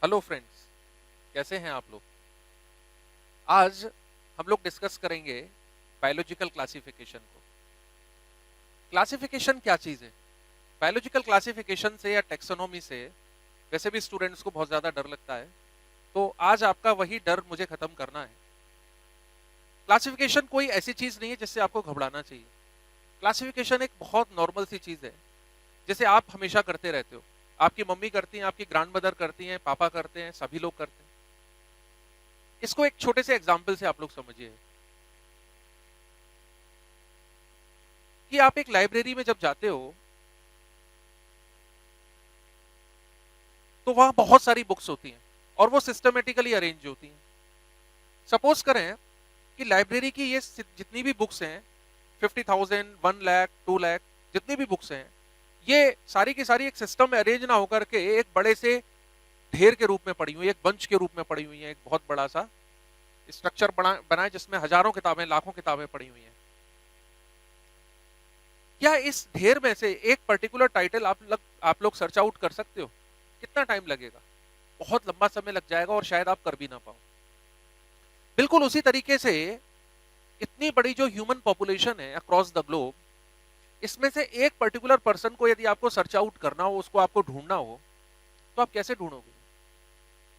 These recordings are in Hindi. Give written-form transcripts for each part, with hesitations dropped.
हेलो फ्रेंड्स, कैसे हैं आप लोग। आज हम लोग डिस्कस करेंगे बायोलॉजिकल क्लासिफिकेशन को। क्लासिफिकेशन क्या चीज है? बायोलॉजिकल क्लासिफिकेशन से या टेक्सोनॉमी से वैसे भी स्टूडेंट्स को बहुत ज्यादा डर लगता है, तो आज आपका वही डर मुझे खत्म करना है। क्लासिफिकेशन कोई ऐसी चीज नहीं है जिससे आपको घबराना चाहिए। क्लासिफिकेशन एक बहुत नॉर्मल सी चीज है, जैसे आप हमेशा करते रहते हो। आपकी मम्मी करती हैं, आपकी ग्रैंड मदर करती हैं, पापा करते हैं, सभी लोग करते हैं। इसको एक छोटे से एग्जाम्पल से आप लोग समझिए कि आप एक लाइब्रेरी में जब जाते हो तो वहां बहुत सारी बुक्स होती हैं और वो सिस्टमेटिकली अरेंज होती हैं। सपोज करें कि लाइब्रेरी की ये जितनी भी बुक्स हैं, 50,000, 1 लाख, 2 लाख, जितनी भी बुक्स हैं, ये सारी की सारी एक सिस्टम में अरेंज ना होकर के एक बड़े से ढेर के रूप में पड़ी हुई, एक बंच के रूप में पड़ी हुई है, एक बहुत बड़ा सा स्ट्रक्चर बनाए जिसमें हजारों किताबें, लाखों किताबें पड़ी हुई हैं। क्या इस ढेर में से एक पर्टिकुलर टाइटल आप लोग सर्च आउट कर सकते हो? कितना टाइम लगेगा? बहुत लंबा समय लग जाएगा और शायद आप कर भी ना पाओ। बिल्कुल उसी तरीके से इतनी बड़ी जो ह्यूमन पॉपुलेशन है अक्रॉस द ग्लोब, इसमें से एक पर्टिकुलर पर्सन को यदि आपको सर्च आउट करना हो, उसको आपको ढूंढना हो, तो आप कैसे ढूंढोगे?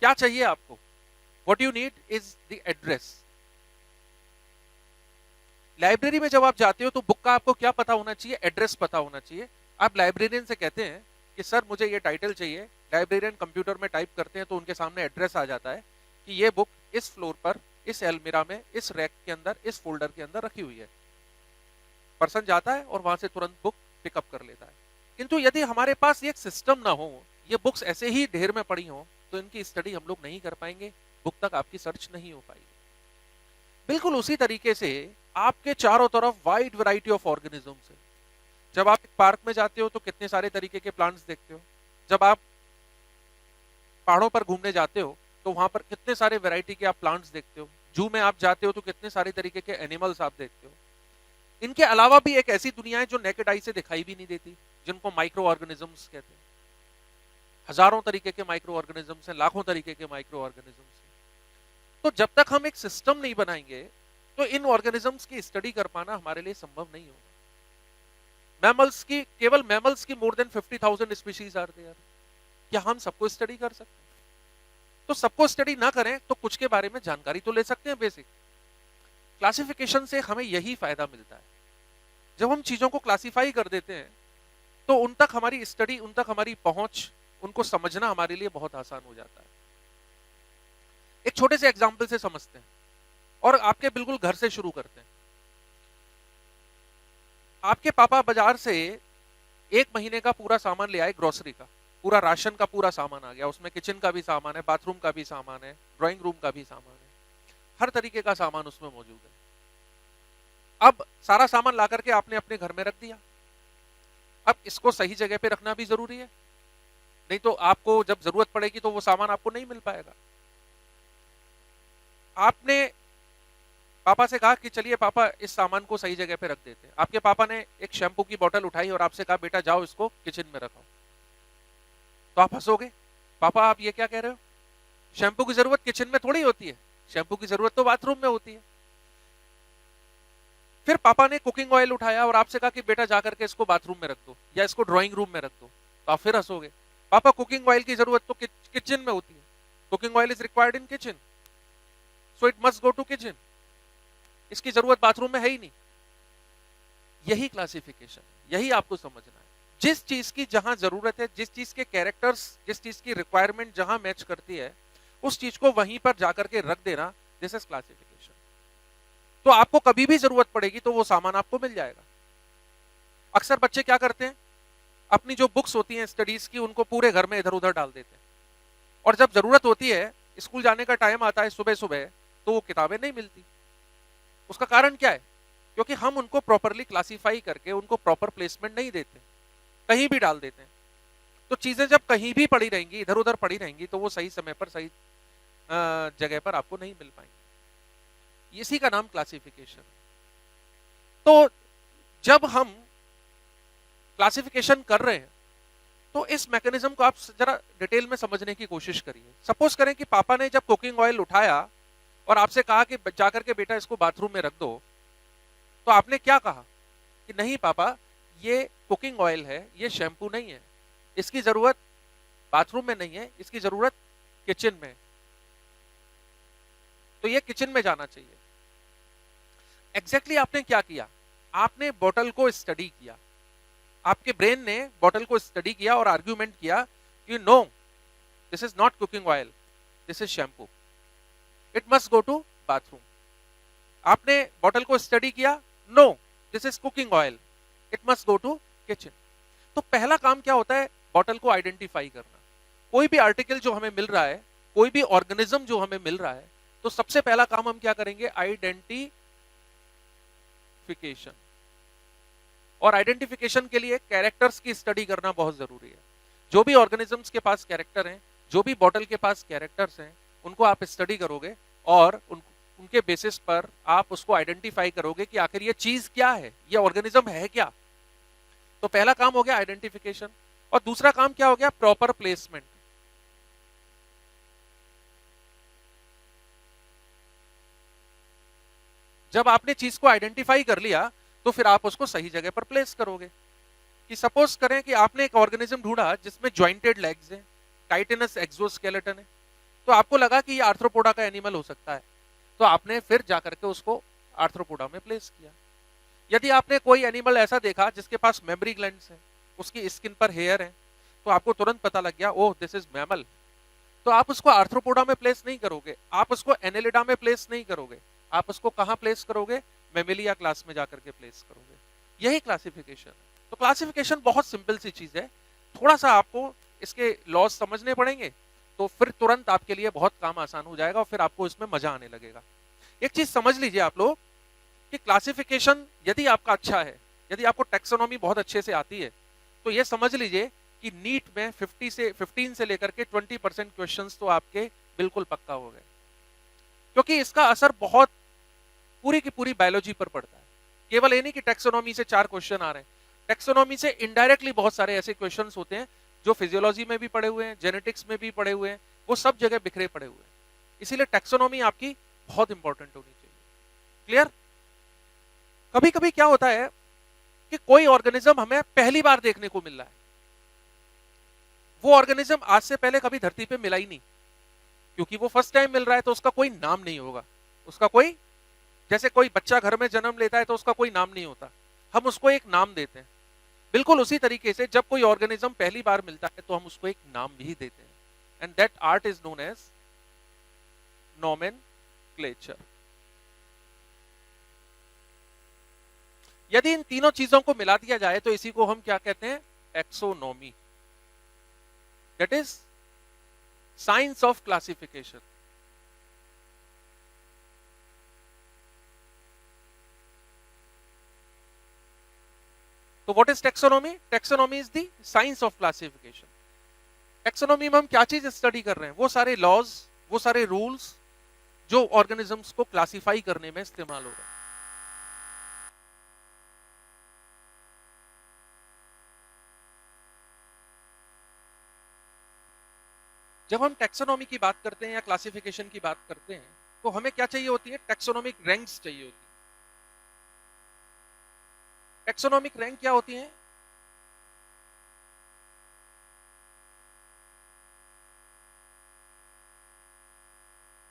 क्या चाहिए आपको? What you need is the address. Library में जब आप जाते हो तो बुक का आपको क्या पता होना चाहिए? एड्रेस पता होना चाहिए। आप लाइब्रेरियन से कहते हैं कि सर मुझे ये टाइटल चाहिए, लाइब्रेरियन कंप्यूटर में टाइप करते हैं तो उनके सामने एड्रेस आ जाता है कि ये बुक इस फ्लोर पर, इस अलमीरा में, इस रैक के अंदर, इस फोल्डर के अंदर रखी हुई है। पर्सन जाता है और वहां से तुरंत बुक पिकअप कर लेता है। किंतु यदि हमारे पास ये सिस्टम ना हो, ये बुक्स ऐसे ही ढेर में पड़ी हो, तो इनकी स्टडी हम लोग नहीं कर पाएंगे, बुक तक आपकी सर्च नहीं हो पाएगी। बिल्कुल उसी तरीके से आपके चारों तरफ वाइड वैरायटी ऑफ ऑर्गेनिजम्स है। जब आप एक पार्क में जाते हो तो कितने सारे तरीके के प्लांट्स देखते हो। जब आप पहाड़ों पर घूमने जाते हो तो वहां पर कितने सारे वैरायटी के आप प्लांट्स देखते हो। जू में आप जाते हो तो कितने सारे तरीके के एनिमल्स आप देखते हो। इनके अलावा भी एक ऐसी दुनिया है जो नेकेड आई से दिखाई भी नहीं देती, जिनको माइक्रो ऑर्गेनिजम्स कहते हैं। हजारों तरीके के माइक्रो ऑर्गेनिजम्स हैं, लाखों तरीके के माइक्रो ऑर्गेनिजम्स हैं। तो जब तक हम एक सिस्टम नहीं बनाएंगे तो इन ऑर्गेनिजम्स की स्टडी कर पाना हमारे लिए संभव नहीं होगा। केवल मैमल्स की more than 50,000 species are there. क्या हम सबको स्टडी कर सकते हैं? तो सबको स्टडी ना करें तो कुछ के बारे में जानकारी तो ले सकते हैं बेसिक। क्लासिफिकेशन से हमें यही फायदा मिलता है। जब हम चीजों को क्लासिफाई कर देते हैं तो उन तक हमारी स्टडी, उन तक हमारी पहुंच, उनको समझना हमारे लिए बहुत आसान हो जाता है। एक छोटे से एग्जाम्पल से समझते हैं और आपके बिल्कुल घर से शुरू करते हैं। आपके पापा बाजार से 1 महीने का पूरा सामान ले आए, ग्रोसरी का पूरा राशन का पूरा सामान आ गया। उसमें किचन का भी सामान है, बाथरूम का भी सामान है, ड्राइंग रूम का भी सामान है, हर तरीके का सामान उसमें मौजूद है। अब सारा सामान ला करके आपने अपने घर में रख दिया। अब इसको सही जगह पे रखना भी जरूरी है, नहीं तो आपको जब जरूरत पड़ेगी तो वो सामान आपको नहीं मिल पाएगा। आपने पापा से कहा कि चलिए पापा इस सामान को सही जगह पे रख देते हैं। आपके पापा ने एक शैम्पू की बोतल उठाई और आपसे कहा बेटा जाओ इसको किचन में रखो। तो आप हंसोगे, पापा आप ये क्या कह रहे हो? शैम्पू की जरूरत किचन में थोड़ी होती है, शैम्पू की जरूरत तो बाथरूम में होती है। फिर पापा ने कुकिंग ऑयल उठाया और आपसे कहा कि बेटा जाकर के इसको बाथरूम में रख दो या इसको ड्राइंग रूम में रख दो। तो आप फिर हंसोगे, पापा कुकिंग ऑयल की जरूरत तो किचन में होती है, cooking oil is required in kitchen, so it must go to kitchen, इसकी जरूरत बाथरूम में है ही नहीं। यही क्लासिफिकेशन, यही आपको समझना है। जिस चीज की जहां जरूरत है, जिस चीज के कैरेक्टर्स, जिस चीज की रिक्वायरमेंट जहां मैच करती है, उस चीज को वहीं पर जाकर के रख देना, दिस इज क्लासिफिकेशन। तो आपको कभी भी जरूरत पड़ेगी तो वो सामान आपको मिल जाएगा। अक्सर बच्चे क्या करते हैं, अपनी जो बुक्स होती हैं स्टडीज की, उनको पूरे घर में इधर उधर डाल देते हैं और जब जरूरत होती है, स्कूल जाने का टाइम आता है सुबह सुबह, तो वो किताबें नहीं मिलती। उसका कारण क्या है? क्योंकि हम उनको प्रॉपरली क्लासिफाई करके उनको प्रॉपर प्लेसमेंट नहीं देते, कहीं भी डाल देते हैं। तो चीजें जब कहीं भी पड़ी रहेंगी, इधर उधर पड़ी रहेंगी, तो वो सही समय पर सही जगह पर आपको नहीं मिल पाएंगी। इसी का नाम क्लासिफिकेशन। तो जब हम क्लासिफिकेशन कर रहे हैं तो इस मैकेनिज्म को आप जरा डिटेल में समझने की कोशिश करिए। सपोज करें कि पापा ने जब कुकिंग ऑयल उठाया और आपसे कहा कि जाकर के बेटा इसको बाथरूम में रख दो, तो आपने क्या कहा कि नहीं पापा, ये कुकिंग ऑयल है, ये शैम्पू नहीं है, इसकी जरूरत बाथरूम में नहीं है, इसकी जरूरत किचन में, तो ये किचन में जाना चाहिए। एग्जैक्टली आपने क्या किया? आपने बोतल को स्टडी किया, आपके ब्रेन ने बोतल को स्टडी किया और आर्ग्यूमेंट किया कि no, this is not cooking oil, this is shampoo, it must go to bathroom. आपने बोतल को स्टडी किया, no this is cooking oil, it must go to kitchen. तो पहला काम क्या होता है? बोतल को आइडेंटिफाई करना। कोई भी आर्टिकल जो हमें मिल रहा है, कोई भी ऑर्गेनिज्म जो हमें मिल रहा है, तो सबसे पहला काम हम क्या करेंगे? आइडेंटिफिकेशन। और आइडेंटिफिकेशन के लिए कैरेक्टर्स की स्टडी करना बहुत जरूरी है। जो भी ऑर्गेनिजम्स के पास कैरेक्टर हैं, जो भी बॉटल के पास कैरेक्टर्स हैं, उनको आप स्टडी करोगे और उनके बेसिस पर आप उसको आइडेंटिफाई करोगे कि आखिर ये चीज क्या है, ये ऑर्गेनिज्म है क्या। तो पहला काम हो गया आइडेंटिफिकेशन। और दूसरा काम क्या हो गया? Proper placement. जब आपने चीज को आइडेंटिफाई कर लिया तो फिर आप उसको सही जगह पर प्लेस करोगे। कि सपोज करें कि आपने एक ऑर्गेनिज्म ढूंढा जिसमें जॉइंटेड लेग्स हैं, काइटिनस एक्सोस्केलेटन है, तो आपको लगा कि ये आर्थ्रोपोडा का एनिमल हो सकता है, तो आपने फिर जाकर के उसको आर्थ्रोपोडा में प्लेस किया। यदि आपने कोई एनिमल ऐसा देखा जिसके पास मेमोरी ग्लैंड्स हैं, उसकी स्किन पर हेयर है, तो आपको तुरंत पता लग गया, ओह दिस इज मैमल, तो आप उसको आर्थ्रोपोडा में प्लेस नहीं करोगे, आप उसको एनेलिडा में प्लेस नहीं करोगे, आप उसको कहां प्लेस करोगे? मेमेलिया क्लास में जाकर के प्लेस करोगे। यही क्लासिफिकेशन है। तो क्लासिफिकेशन बहुत सिंपल सी चीज है, थोड़ा सा आपको इसके लॉज समझने पड़ेंगे तो फिर तुरंत आपके लिए बहुत काम आसान हो जाएगा और फिर आपको इसमें मजा आने लगेगा। एक चीज समझ लीजिए आप लोग कि क्लासिफिकेशन यदि आपका अच्छा है, यदि आपको टैक्सोनॉमी बहुत अच्छे से आती है, तो ये समझ लीजिए कि नीट में 15 से लेकर के 20% क्वेश्चंस तो आपके बिल्कुल पक्का हो गए, क्योंकि इसका असर बहुत पूरी की पूरी बायोलॉजी पर पड़ता है। केवल ये नहीं कि टैक्सोनॉमी से 4 क्वेश्चन आ रहे हैं, टैक्सोनॉमी से इनडायरेक्टली बहुत सारे ऐसे क्वेश्चंस होते हैं जो फिजियोलॉजी में भी पड़े हुए हैं, जेनेटिक्स में भी पड़े हुए हैं, वो सब जगह बिखरे पड़े हुए हैं। इसीलिए टैक्सोनॉमी आपकी बहुत इंपॉर्टेंट होनी चाहिए। क्लियर? कभी कभी क्या होता है कि कोई ऑर्गेनिज्म हमें पहली बार देखने को मिल रहा है, वो ऑर्गेनिज्म आज से पहले कभी धरती पे मिला ही नहीं, क्योंकि वो फर्स्ट टाइम मिल रहा है तो उसका कोई नाम नहीं होगा, उसका कोई, जैसे कोई बच्चा घर में जन्म लेता है तो उसका कोई नाम नहीं होता, हम उसको एक नाम देते हैं। बिल्कुल उसी तरीके से जब कोई ऑर्गेनिज्म पहली बार मिलता है तो हम उसको एक नाम भी देते हैं, and that art is known as nomenclature. यदि इन तीनों चीजों को मिला दिया जाए तो इसी को हम क्या कहते हैं? Taxonomy, that is science of classification. तो what is taxonomy? Taxonomy is the science of classification. Taxonomy में हम क्या चीज स्टडी कर रहे हैं? वो सारे लॉज, वो सारे रूल्स जो ऑर्गेनिजम्स को क्लासिफाई करने में इस्तेमाल हो रहे हैं। जब हम टैक्सोनॉमी की बात करते हैं या क्लासिफिकेशन की बात करते हैं तो हमें क्या चाहिए होती है? टैक्सोनॉमिक रैंक्स चाहिए होती है। टैक्सोनॉमिक रैंक क्या होती है?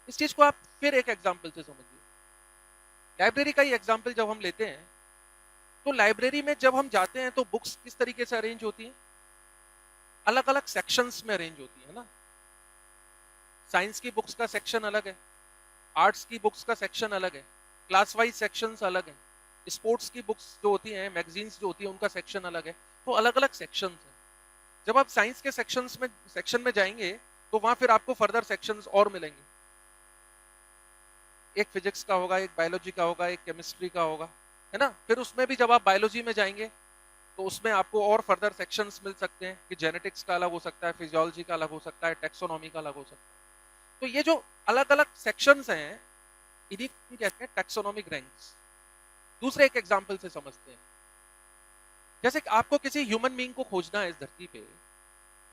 इस चीज को आप फिर एक एग्जांपल से समझिए। लाइब्रेरी का ही एग्जांपल जब हम लेते हैं तो लाइब्रेरी में जब हम जाते हैं तो बुक्स किस तरीके से अरेंज होती हैं? अलग अलग सेक्शंस में अरेंज होती है ना। साइंस की बुक्स का सेक्शन अलग है, आर्ट्स की बुक्स का सेक्शन अलग है, क्लास वाइज सेक्शंस अलग हैं, स्पोर्ट्स की बुक्स जो होती हैं, मैगजीन्स जो होती हैं, उनका सेक्शन अलग है। तो अलग अलग सेक्शंस हैं। जब आप साइंस के सेक्शन में जाएंगे तो वहां फिर आपको फर्दर सेक्शंस और मिलेंगे। एक फिजिक्स का होगा, एक बायोलॉजी का होगा, एक केमिस्ट्री का होगा, है ना। फिर उसमें भी जब आप बायोलॉजी में जाएंगे तो उसमें आपको और फर्दर सेक्शंस मिल सकते हैं कि जेनेटिक्स का अलग हो सकता है, फिजियोलॉजी का अलग हो सकता है, टैक्सोनॉमी का अलग हो सकता है। तो ये जो अलग अलग सेक्शंस हैं इन्हीं को कहते हैं टैक्सोनॉमिक रैंक्स। दूसरे एक एग्जांपल से समझते हैं। जैसे कि आपको किसी ह्यूमन बीइंग को खोजना है इस धरती पे,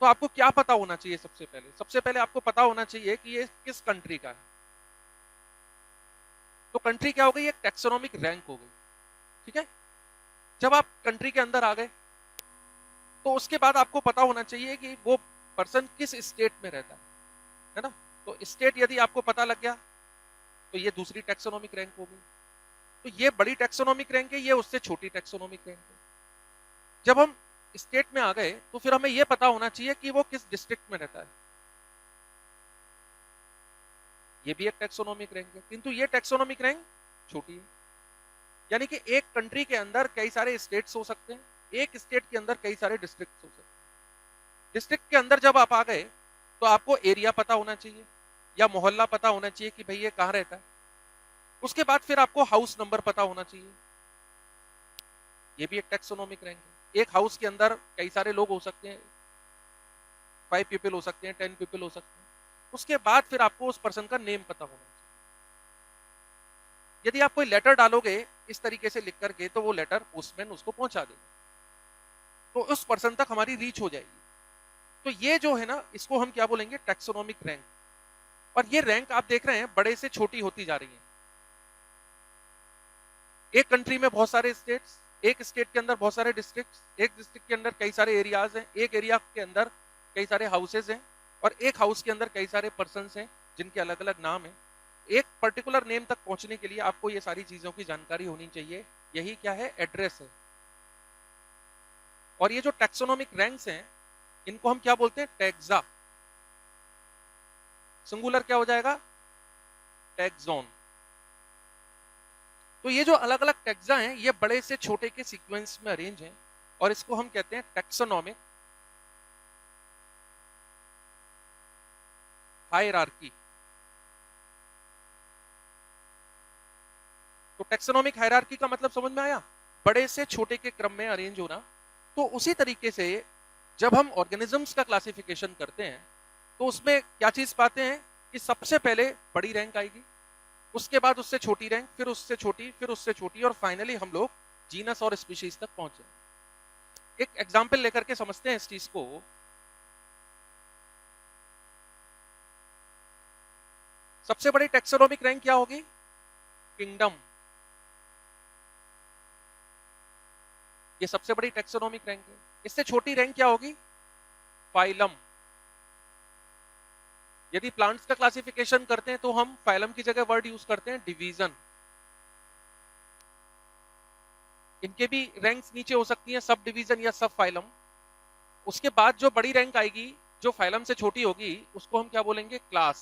तो आपको क्या पता होना चाहिए? सबसे पहले आपको पता होना चाहिए कि ये किस कंट्री का है। तो कंट्री क्या हो गई? एक टैक्सोनॉमिक रैंक हो गई, ठीक है। जब आप कंट्री के अंदर आ गए तो उसके बाद आपको पता होना चाहिए कि वो पर्सन किस स्टेट में रहता है ना। तो स्टेट यदि आपको पता लग गया तो ये दूसरी टैक्सोनॉमिक रैंक हो गई। तो ये बड़ी टैक्सोनॉमिक रैंक है, ये उससे छोटी टैक्सोनॉमिक रैंक है। जब हम स्टेट में आ गए तो फिर हमें यह पता होना चाहिए कि वो किस डिस्ट्रिक्ट में रहता है, ये भी एक टैक्सोनॉमिक रैंक है, किंतु ये टैक्सोनॉमिक रैंक छोटी है। यानी कि एक कंट्री के अंदर कई सारे स्टेट्स हो सकते हैं, एक स्टेट के अंदर कई सारे डिस्ट्रिक्ट्स हो सकते हैं। डिस्ट्रिक्ट के अंदर जब आप आ गए तो आपको एरिया पता होना चाहिए या मोहल्ला पता होना चाहिए कि भाई ये कहां रहता है। उसके बाद फिर आपको हाउस नंबर पता होना चाहिए, ये भी एक टैक्सोनॉमिक रैंक है। एक हाउस के अंदर कई सारे लोग हो सकते हैं, 5 पीपल हो सकते हैं, 10 पीपल हो सकते हैं। उसके बाद फिर आपको उस पर्सन का नेम पता होना चाहिए। यदि आप कोई लेटर डालोगे इस तरीके से लिख करके तो वो लेटर पोस्टमैन उसको पहुंचा देगा, तो उस पर्सन तक हमारी रीच हो जाएगी। तो ये जो है ना, इसको हम क्या बोलेंगे? Taxonomic rank. और ये रैंक आप देख रहे हैं बड़े से छोटी होती जा रही है। एक कंट्री में बहुत सारे स्टेट्स, एक स्टेट के अंदर बहुत सारे डिस्ट्रिक्ट्स, एक डिस्ट्रिक्ट के अंदर कई सारे एरियाज हैं, एक एरिया के अंदर कई सारे हाउसेज हैं, और एक हाउस के अंदर कई सारे पर्सन्स हैं जिनके अलग अलग नाम हैं। एक पर्टिकुलर नेम तक पहुंचने के लिए आपको ये सारी चीजों की जानकारी होनी चाहिए। यही क्या है? एड्रेस है। और ये जो टैक्सोनॉमिक रैंक्स हैं इनको हम क्या बोलते हैं? टैक्सा। सिंगुलर क्या हो जाएगा? टैक्सोन। तो ये जो अलग अलग टैक्सा हैं ये बड़े से छोटे के सीक्वेंस में अरेंज हैं, और इसको हम कहते हैं टैक्सोनॉमिक हायरार्की। तो टैक्सोनॉमिक हायरार्की का मतलब समझ में आया? बड़े से छोटे के क्रम में अरेंज होना। तो उसी तरीके से जब हम ऑर्गेनिजम्स का क्लासिफिकेशन करते हैं तो उसमें क्या चीज पाते हैं कि सबसे पहले बड़ी रैंक आएगी, उसके बाद उससे छोटी रैंक, फिर उससे छोटी, फिर उससे छोटी, और फाइनली हम लोग जीनस और स्पीशीज तक पहुंचे। एक एग्जाम्पल लेकर के समझते हैं इस चीज को। सबसे बड़ी टैक्सोनॉमिक रैंक क्या होगी? किंगडम। ये सबसे बड़ी टैक्सोनॉमिक रैंक है। इससे छोटी रैंक क्या होगी? फाइलम। यदि प्लांट्स का क्लासिफिकेशन करते हैं तो हम फाइलम की जगह वर्ड यूज करते हैं डिवीजन। इनके भी रैंक्स नीचे हो सकती हैं, सब डिवीजन या सब फाइलम। उसके बाद जो बड़ी रैंक आएगी जो फाइलम से छोटी होगी उसको हम क्या बोलेंगे? क्लास।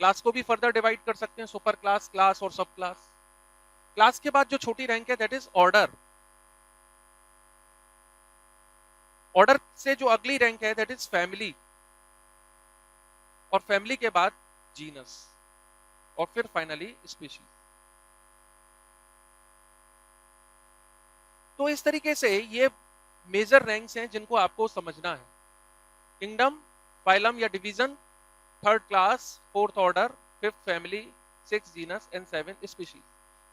क्लास को भी फर्दर डिवाइड कर सकते हैं, सुपर क्लास, क्लास और सब क्लास। क्लास के बाद जो छोटी रैंक है दैट इज ऑर्डर। ऑर्डर से जो अगली रैंक है दैट इज फैमिली, और फैमिली के बाद जीनस, और फिर फाइनली स्पीशीज। तो इस तरीके से ये मेजर रैंक्स हैं जिनको आपको समझना है। किंगडम, फाइलम या division, third class, fourth order, fifth family, 6 genus and 7 species.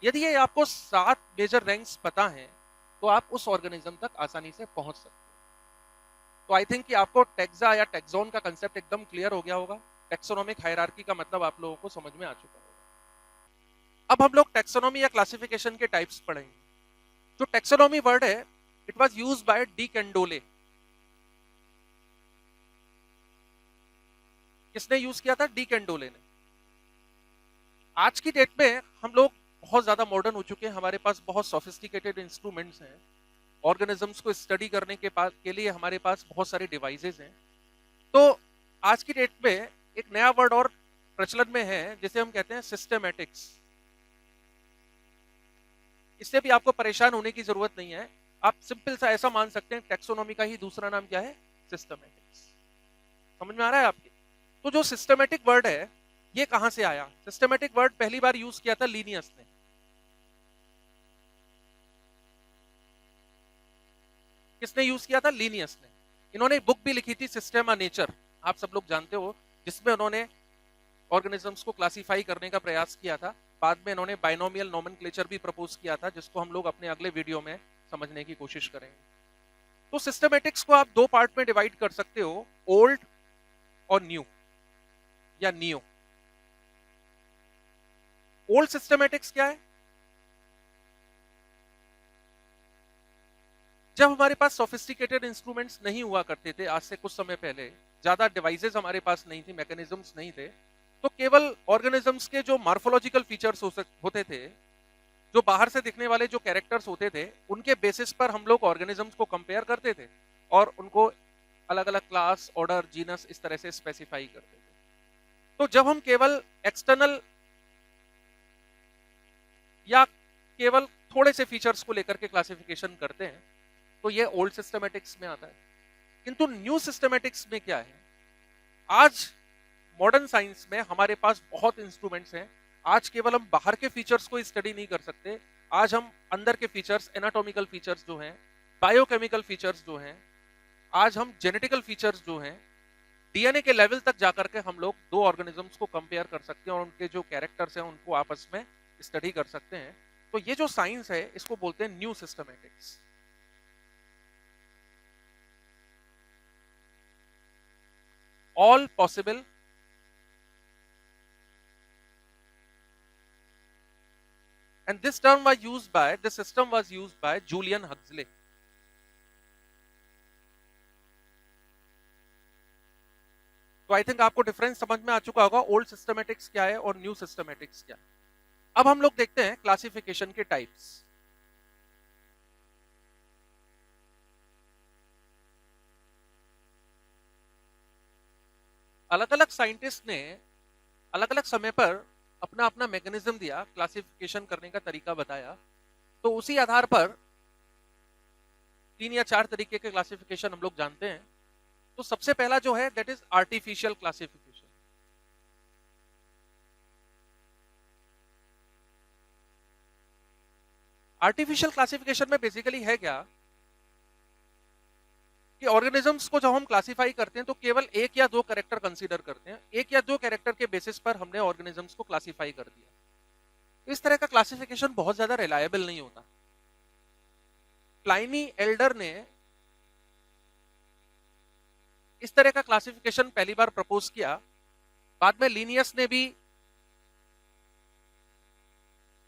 यदि ये आपको 7 मेजर रैंक्स पता हैं तो आप उस ऑर्गेनिज्म तक आसानी से पहुंच सकते हैं। तो आई थिंक कि आपको टैक्सा या टैक्सोन का कंसेप्ट एकदम क्लियर हो गया होगा। टैक्सोनॉमिक हायरार्की का मतलब आप लोगों को समझ में आ चुका होगा। अब हम लोग टैक्सोनॉमी या क्लासिफिकेशन के टाइप्स पढ़ेंगे। जो टैक्सोनॉमी वर्ड है it was used by De Candolle. किसने यूज किया था? डी कैंडोले ने। आज की डेट में हम लोग बहुत ज्यादा मॉडर्न हो चुके हैं, हमारे पास बहुत सोफिस्टिकेटेड इंस्ट्रूमेंट्स हैं, ऑर्गेनिजम्स को स्टडी करने के लिए हमारे पास बहुत सारे डिवाइसेस हैं। तो आज की डेट में एक नया वर्ड और प्रचलन में है जिसे हम कहते हैं सिस्टेमैटिक्स। इससे भी आपको परेशान होने की जरूरत नहीं है, आप सिंपल सा ऐसा मान सकते हैं टैक्सोनॉमी का ही दूसरा नाम क्या है? सिस्टेमैटिक्स। समझ में आ रहा है आपके? तो जो सिस्टेमैटिक वर्ड है ये कहां से आया? सिस्टेमैटिक वर्ड पहली बार यूज किया था लीनियस ने। किसने यूज किया था? लीनियस ने। इन्होंने एक बुक भी लिखी थी सिस्टम ऑफ नेचर, आप सब लोग जानते हो, जिसमें उन्होंने ऑर्गेनिजम्स को क्लासिफाई करने का प्रयास किया था। बाद में इन्होंने बाइनोमियल नोमेनक्लेचर भी प्रपोज किया था, जिसको हम लोग अपने अगले वीडियो में समझने की कोशिश करेंगे। तो सिस्टमेटिक्स को आप दो पार्ट में डिवाइड कर सकते हो, ओल्ड और न्यू या नियो। ओल्ड सिस्टमेटिक्स क्या है? जब हमारे पास सोफिस्टिकेटेड इंस्ट्रूमेंट्स नहीं हुआ करते थे, आज से कुछ समय पहले ज्यादा डिवाइसेस हमारे पास नहीं थी, मैकेनिज्म्स नहीं थे, तो केवल ऑर्गेनिजम्स के जो मॉर्फोलॉजिकल फीचर्स होते थे, जो बाहर से दिखने वाले जो कैरेक्टर्स होते थे, उनके बेसिस पर हम लोग ऑर्गेनिजम्स को कंपेयर करते थे और उनको अलग अलग क्लास, ऑर्डर, जीनस इस तरह से स्पेसिफाई करते थे। तो जब हम केवल एक्सटर्नल या केवल थोड़े से फीचर्स को लेकर के क्लासिफिकेशन करते हैं, तो ये ओल्ड सिस्टमेटिक्स में आता है। किंतु न्यू सिस्टमेटिक्स में क्या है? आज मॉडर्न साइंस में हमारे पास बहुत इंस्ट्रूमेंट्स हैं। आज केवल हम बाहर के फीचर्स को स्टडी नहीं कर सकते, आज हम अंदर के फीचर्स, एनाटॉमिकल फीचर्स जो हैं, बायोकेमिकल फीचर्स जो हैं, आज हम जेनेटिकल फीचर्स जो हैं, डीएनए के लेवल तक जाकर के हम लोग दो ऑर्गेनिजम्स को कंपेयर कर सकते हैं और उनके जो कैरेक्टर्स हैं उनको आपस में स्टडी कर सकते हैं। तो ये जो साइंस है इसको बोलते हैं new systematics. All possible and this system was used by Julian Huxley. तो आई थिंक आपको डिफरेंस समझ में आ चुका होगा, ओल्ड सिस्टमेटिक्स क्या है और न्यू सिस्टमेटिक्स क्या है। अब हम लोग देखते हैं क्लासिफिकेशन के टाइप्स। अलग अलग साइंटिस्ट ने अलग अलग समय पर अपना अपना मैकेनिज्म दिया, क्लासिफिकेशन करने का तरीका बताया। तो उसी आधार पर 3 या 4 तरीके के क्लासिफिकेशन हम लोग जानते हैं। तो सबसे पहला जो है that is artificial classification. Artificial classification में बेसिकली है क्या कि ऑर्गेनिजम्स को जब हम क्लासिफाई करते हैं तो केवल एक या दो कैरेक्टर कंसीडर करते हैं, एक या दो कैरेक्टर के बेसिस पर हमने ऑर्गेनिजम्स को क्लासिफाई कर दिया। इस तरह का क्लासिफिकेशन बहुत ज्यादा रिलायबल नहीं होता। प्लाइनी एल्डर ने इस तरह का क्लासिफिकेशन पहली बार प्रपोज किया, बाद में लिनियस ने भी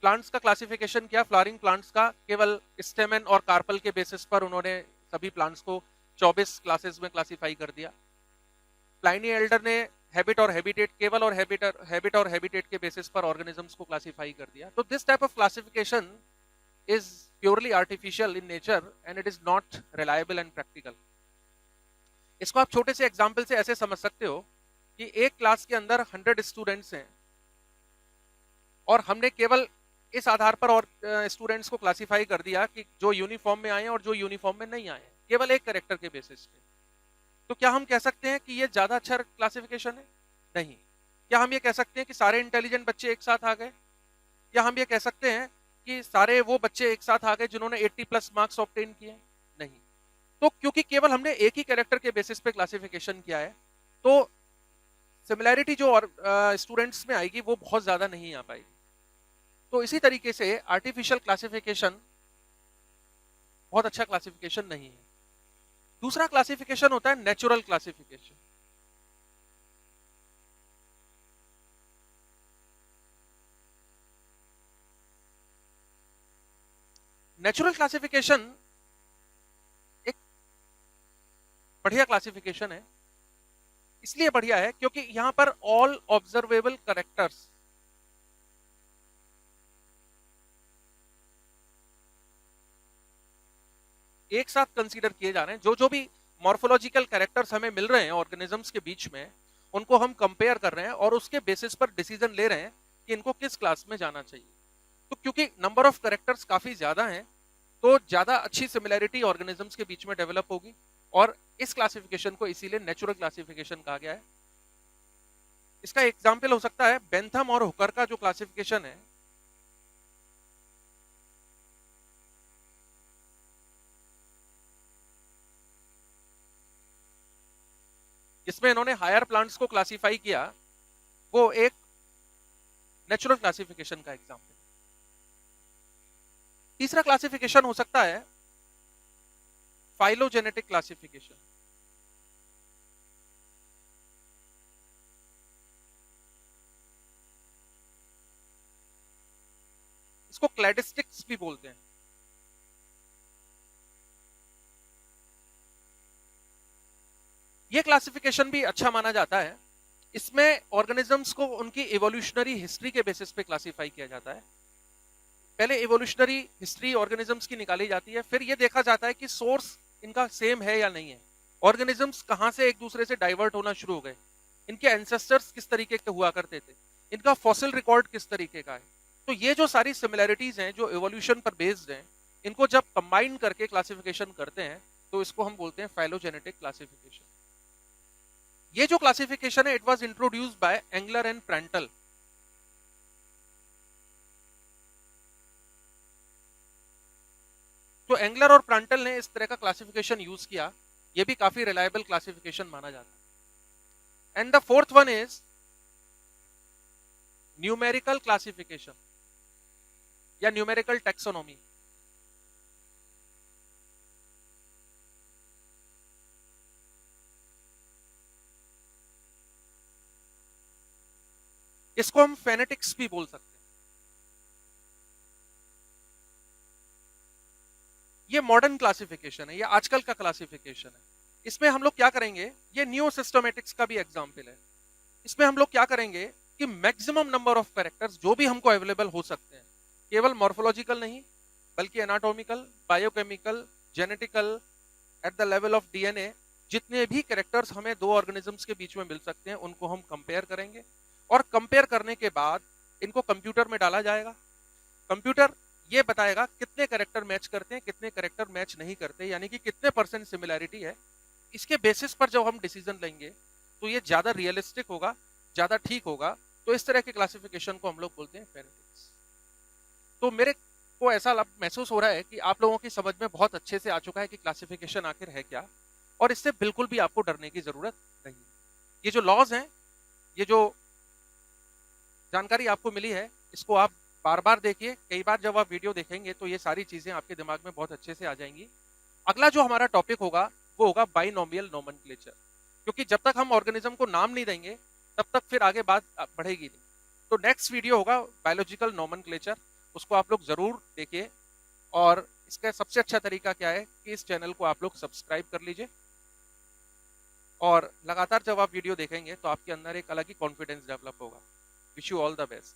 प्लांट्स का क्लासिफिकेशन किया, फ्लावरिंग प्लांट्स का, केवल स्टेमन और कार्पल के बेसिस पर उन्होंने सभी प्लांट्स को 24 क्लासेस में क्लासिफाई कर दिया। प्लाइनी एल्डर ने हैबिट और हैबिटेट, केवल और हैबिट और हैबिटेट के बेसिस पर ऑर्गेनिजम्स को क्लासिफाई कर दिया। तो this type of classification is purely artificial in nature and it is not reliable and practical. इसको आप छोटे से एग्जाम्पल से ऐसे समझ सकते हो कि एक क्लास के अंदर 100 स्टूडेंट्स हैं और हमने केवल इस आधार पर और स्टूडेंट्स को क्लासिफाई कर दिया कि जो यूनिफॉर्म में आए और जो यूनिफॉर्म में नहीं आए, केवल एक कैरेक्टर के बेसिस पे। तो क्या हम कह सकते हैं कि ये ज्यादा अच्छा क्लासिफिकेशन है? नहीं। क्या हम ये कह सकते हैं कि सारे इंटेलिजेंट बच्चे एक साथ आ गए? क्या हम ये कह सकते हैं कि सारे वो बच्चे एक साथ आ गए जिन्होंने 80+ मार्क्स ऑब्टेन किए? नहीं। तो क्योंकि केवल हमने एक ही कैरेक्टर के बेसिस पे क्लासिफिकेशन किया है, तो सिमिलैरिटी जो स्टूडेंट्स में आएगी वो बहुत ज्यादा नहीं आ पाएगी। तो इसी तरीके से आर्टिफिशियल क्लासिफिकेशन बहुत अच्छा क्लासिफिकेशन नहीं है। दूसरा क्लासिफिकेशन होता है नेचुरल क्लासिफिकेशन। नेचुरल क्लासिफिकेशन एक बढ़िया क्लासिफिकेशन है। इसलिए बढ़िया है क्योंकि यहां पर ऑल ऑब्जर्वेबल कैरेक्टर्स एक साथ कंसीडर किए जा रहे हैं। जो जो भी मॉर्फोलॉजिकल कैरेक्टर्स हमें मिल रहे हैं ऑर्गेनिजम्स के बीच में, उनको हम कंपेयर कर रहे हैं और उसके बेसिस पर डिसीजन ले रहे हैं कि इनको किस क्लास में जाना चाहिए। तो क्योंकि नंबर ऑफ कैरेक्टर्स काफी ज्यादा हैं, तो ज्यादा अच्छी सिमिलैरिटी ऑर्गेनिजम्स के बीच में डेवलप होगी और इस क्लासिफिकेशन को इसीलिए नेचुरल क्लासिफिकेशन कहा गया है। इसका एग्जाम्पल हो सकता है बेंथम और हुकर का जो क्लासिफिकेशन है, इसमें इन्होंने हायर प्लांट्स को क्लासिफाई किया, वो एक नेचुरल क्लासिफिकेशन का एग्जाम्पल। तीसरा क्लासिफिकेशन हो सकता है फाइलोजेनेटिक क्लासिफिकेशन। इसको क्लैडिस्टिक्स भी बोलते हैं। ये क्लासिफिकेशन भी अच्छा माना जाता है। इसमें ऑर्गेनिजम्स को उनकी इवोल्यूशनरी हिस्ट्री के बेसिस पे क्लासिफाई किया जाता है। पहले इवोल्यूशनरी हिस्ट्री ऑर्गेनिजम्स की निकाली जाती है, फिर ये देखा जाता है कि सोर्स इनका सेम है या नहीं है। ऑर्गेनिजम्स कहां से एक दूसरे से डाइवर्ट होना शुरू हो गए, इनके एंसेस्टर्स किस तरीके के हुआ करते थे, इनका फॉसिल रिकॉर्ड किस तरीके का है। तो ये जो सारी सिमिलैरिटीज हैं जो इवोल्यूशन पर बेस्ड हैं, इनको जब कंबाइन करके क्लासिफिकेशन करते हैं तो इसको हम बोलते हैं फाइलोजेनेटिक क्लासिफिकेशन। ये जो क्लासिफिकेशन है, it was introduced by Engler and Prantl. तो एंगलर और प्रांटल ने इस तरह का क्लासिफिकेशन यूज किया। ये भी काफी रिलायबल क्लासिफिकेशन माना जाता है। And the fourth one is numerical classification या न्यूमेरिकल टेक्सोनॉमी। इसको हम फेनेटिक्स भी बोल सकते हैं। ये मॉडर्न क्लासिफिकेशन है, ये आजकल का क्लासिफिकेशन है। इसमें हम लोग क्या करेंगे, ये न्यू सिस्टमेटिक्स का भी एग्जाम्पल है। इसमें हम लोग क्या करेंगे कि मैक्सिमम नंबर ऑफ कैरेक्टर्स जो भी हमको अवेलेबल हो सकते हैं, केवल मॉर्फोलॉजिकल नहीं बल्कि anatomical, biochemical, genetical, at the level of DNA, जितने भी कैरेक्टर्स हमें दो ऑर्गेनिजम्स के बीच में मिल सकते हैं उनको हम कंपेयर करेंगे। और कंपेयर करने के बाद इनको कंप्यूटर में डाला जाएगा। कंप्यूटर ये बताएगा कितने कैरेक्टर मैच करते हैं, कितने कैरेक्टर मैच नहीं करते, यानी कि कितने परसेंट सिमिलैरिटी है। इसके बेसिस पर जब हम डिसीजन लेंगे तो ये ज्यादा रियलिस्टिक होगा, ज्यादा ठीक होगा। तो इस तरह के क्लासिफिकेशन को हम लोग बोलते हैं फेनेटिक्स। तो मेरे को ऐसा महसूस हो रहा है कि आप लोगों की समझ में बहुत अच्छे से आ चुका है कि क्लासिफिकेशन आखिर है क्या, और इससे बिल्कुल भी आपको डरने की जरूरत नहीं। ये जो लॉज हैं, ये जो जानकारी आपको मिली है, इसको आप बार बार देखिए। कई बार जब आप वीडियो देखेंगे तो ये सारी चीजें आपके दिमाग में बहुत अच्छे से आ जाएंगी। अगला जो हमारा टॉपिक होगा वो होगा बाइनोमियल नोमेनक्लेचर, क्योंकि जब तक हम ऑर्गेनिज्म को नाम नहीं देंगे तब तक फिर आगे बात बढ़ेगी नहीं। तो नेक्स्ट वीडियो होगा बायोलॉजिकल नोमेनक्लेचर, उसको आप लोग जरूर देखिए। और इसका सबसे अच्छा तरीका क्या है कि इस चैनल को आप लोग सब्सक्राइब कर लीजिए, और लगातार जब आप वीडियो देखेंगे तो आपके अंदर एक अलग ही कॉन्फिडेंस डेवलप होगा। Wish you all the best.